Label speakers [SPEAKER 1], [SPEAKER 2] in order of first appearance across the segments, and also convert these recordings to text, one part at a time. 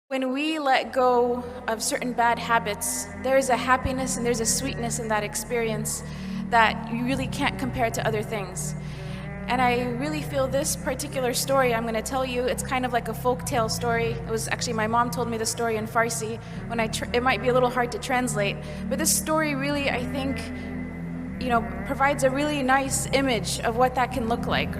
[SPEAKER 1] When we let go of certain bad habits, there is a happiness and there's a sweetness in that experience that you really can't compare to other things. And I really feel this particular story I'm going to tell you, it's kind of like a folktale story. It was actually my mom told me the story in Farsi. It might be a little hard to translate, but this story really, I think, provides a really nice image of what that can look like.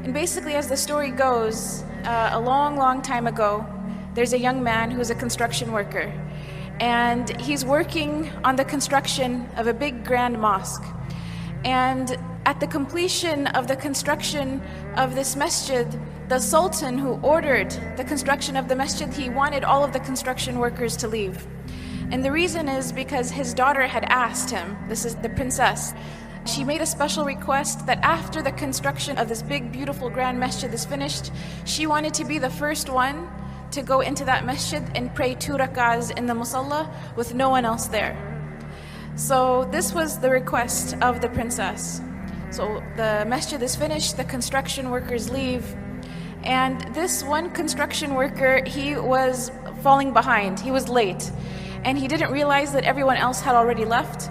[SPEAKER 1] And basically, as the story goes, a long, long time ago, there's a young man who's a construction worker, and he's working on the construction of a big grand mosque. And at the completion of the construction of this masjid, the Sultan who ordered the construction of the masjid, he wanted all of the construction workers to leave. And the reason is because his daughter had asked him, this is the princess, she made a special request that after the construction of this big, beautiful grand masjid is finished, she wanted to be the first one to go into that masjid and pray 2 rak'ahs in the musalla with no one else there. So this was the request of the princess. So the masjid is finished, the construction workers leave, and this one construction worker, he was falling behind, he was late, and he didn't realize that everyone else had already left,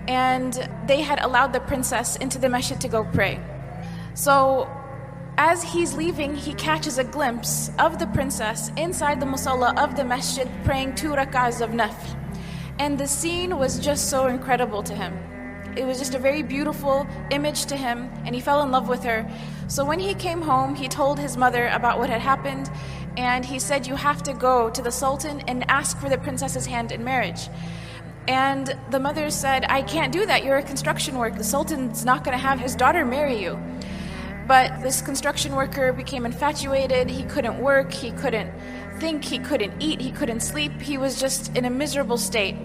[SPEAKER 1] and they had allowed the princess into the masjid to go pray. So as he's leaving, he catches a glimpse of the princess inside the musalla of the masjid praying 2 rak'ahs of nafl. And the scene was just so incredible to him. It was just a very beautiful image to him, and he fell in love with her. So when he came home, he told his mother about what had happened, and he said, "You have to go to the Sultan and ask for the princess's hand in marriage." And the mother said, "I can't do that, you're a construction worker. The Sultan's not going to have his daughter marry you." But this construction worker became infatuated. He couldn't work, he couldn't think, he couldn't eat, he couldn't sleep. He was just in a miserable state.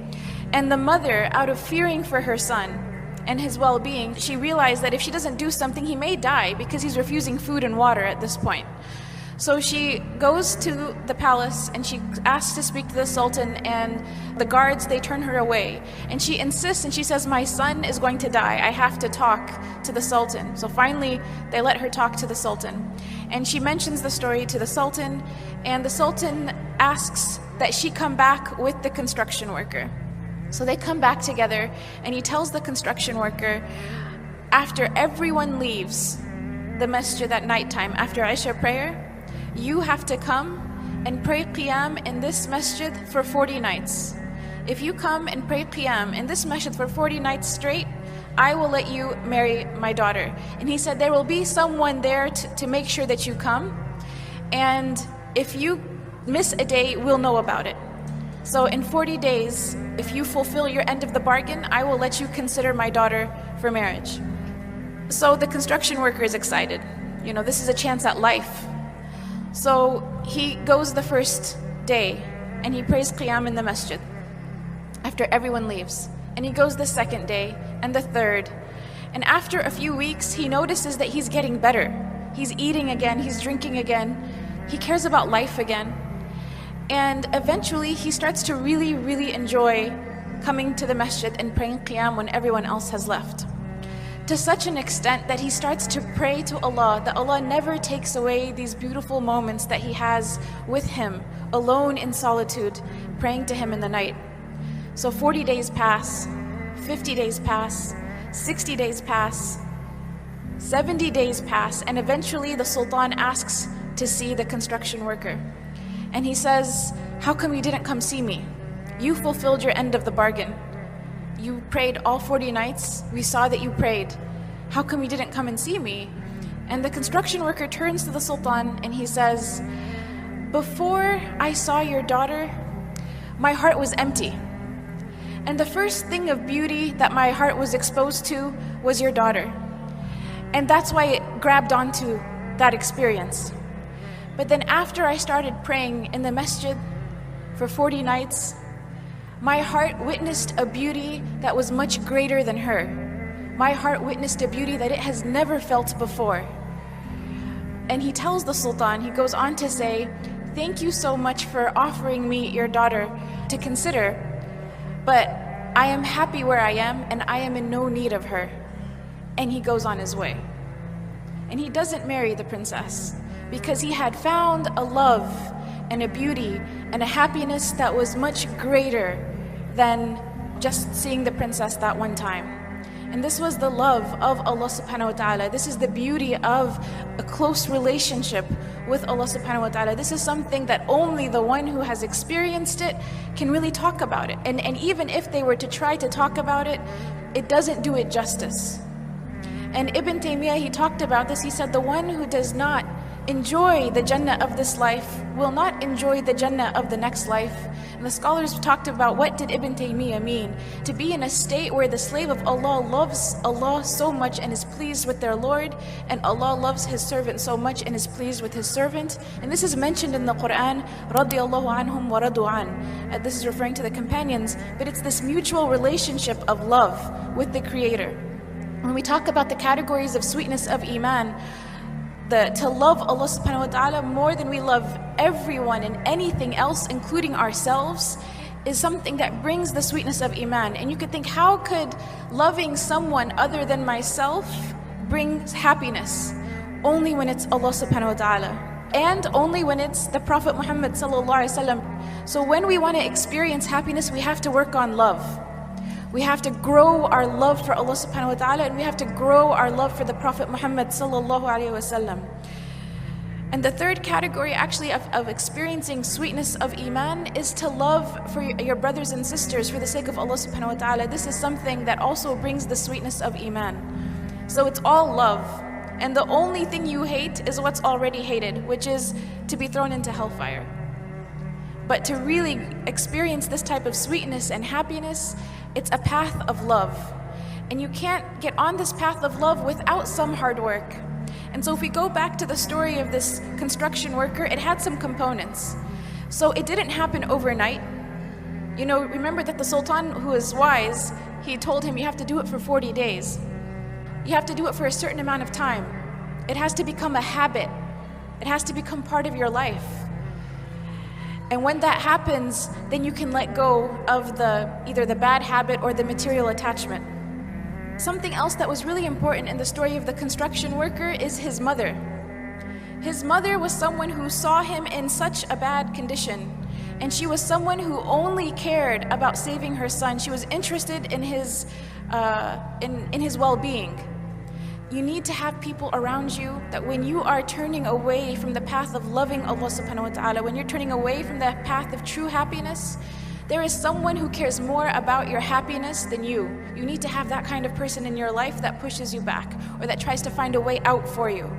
[SPEAKER 1] And the mother, out of fearing for her son and his well-being, she realized that if she doesn't do something, he may die because he's refusing food and water at this point. So she goes to the palace and she asks to speak to the Sultan, and the guards, they turn her away. And she insists and she says, "My son is going to die. I have to talk to the Sultan." So finally, they let her talk to the Sultan. And she mentions the story to the Sultan, and the Sultan asks that she come back with the construction worker. So they come back together, and he tells the construction worker, after everyone leaves the masjid at nighttime, after Isha prayer, you have to come and pray qiyam in this masjid for 40 nights. If you come and pray qiyam in this masjid for 40 nights straight, I will let you marry my daughter. And he said there will be someone there to make sure that you come, and if you miss a day, we'll know about it. So in 40 days, if you fulfill your end of the bargain, I will let you consider my daughter for marriage. So the construction worker is excited. This is a chance at life. So he goes the first day and he prays qiyam in the masjid after everyone leaves. And he goes the second day and the third. And after a few weeks, he notices that he's getting better. He's eating again, he's drinking again, he cares about life again. And eventually he starts to really, really enjoy coming to the masjid and praying qiyam when everyone else has left. To such an extent that he starts to pray to Allah, that Allah never takes away these beautiful moments that he has with him, alone in solitude, praying to him in the night. So 40 days pass, 50 days pass, 60 days pass, 70 days pass, and eventually the Sultan asks to see the construction worker. And he says, "How come you didn't come see me? You fulfilled your end of the bargain. You prayed all 40 nights. We saw that you prayed. How come you didn't come and see me?" And the construction worker turns to the Sultan and he says, "Before I saw your daughter, my heart was empty. And the first thing of beauty that my heart was exposed to was your daughter. And that's why it grabbed onto that experience. But then after I started praying in the masjid for 40 nights, my heart witnessed a beauty that was much greater than her. My heart witnessed a beauty that it has never felt before." And he tells the Sultan, he goes on to say, "Thank you so much for offering me your daughter to consider, but I am happy where I am and I am in no need of her." And he goes on his way. And he doesn't marry the princess because he had found a love and a beauty and a happiness that was much greater than just seeing the princess that one time. And this was the love of Allah subhanahu wa ta'ala. This is the beauty of a close relationship with Allah subhanahu wa ta'ala. This is something that only the one who has experienced it can really talk about it. And even if they were to try to talk about it, it doesn't do it justice. And Ibn Taymiyyah, he talked about this. He said, the one who does not enjoy the Jannah of this life will not enjoy the Jannah of the next life. And the scholars talked about, what did Ibn Taymiyyah mean? To be in a state where the slave of Allah loves Allah so much and is pleased with their Lord, and Allah loves His servant so much and is pleased with His servant. And this is mentioned in the Quran, radiyallahu anhum wa radu an. This is referring to the companions, but it's this mutual relationship of love with the Creator. When we talk about the categories of sweetness of Iman, to love Allah subhanahu wa ta'ala more than we love everyone and anything else, including ourselves, is something that brings the sweetness of Iman. And you could think, how could loving someone other than myself bring happiness? Only when it's Allah subhanahu wa ta'ala, and only when it's the Prophet Muhammad sallallahu alaihi wasallam. So when we want to experience happiness, we have to work on love. We have to grow our love for Allah subhanahu wa ta'ala, and we have to grow our love for the Prophet Muhammad sallallahu alaihi wasallam. And the third category actually of experiencing sweetness of Iman is to love for your brothers and sisters for the sake of Allah subhanahu wa ta'ala. This is something that also brings the sweetness of Iman. So it's all love. And the only thing you hate is what's already hated, which is to be thrown into hellfire. But to really experience this type of sweetness and happiness, it's a path of love. And you can't get on this path of love without some hard work. And so if we go back to the story of this construction worker, it had some components. So it didn't happen overnight. You know, remember that the Sultan, who is wise, he told him, you have to do it for 40 days. You have to do it for a certain amount of time. It has to become a habit. It has to become part of your life. And when that happens, then you can let go of either the bad habit or the material attachment. Something else that was really important in the story of the construction worker is his mother. His mother was someone who saw him in such a bad condition, and she was someone who only cared about saving her son. She was interested in his well-being. You need to have people around you that when you are turning away from the path of loving Allah subhanahu wa ta'ala, when you're turning away from the path of true happiness, there is someone who cares more about your happiness than you. You need to have that kind of person in your life that pushes you back or that tries to find a way out for you.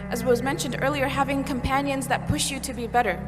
[SPEAKER 1] As was mentioned earlier, having companions that push you to be better.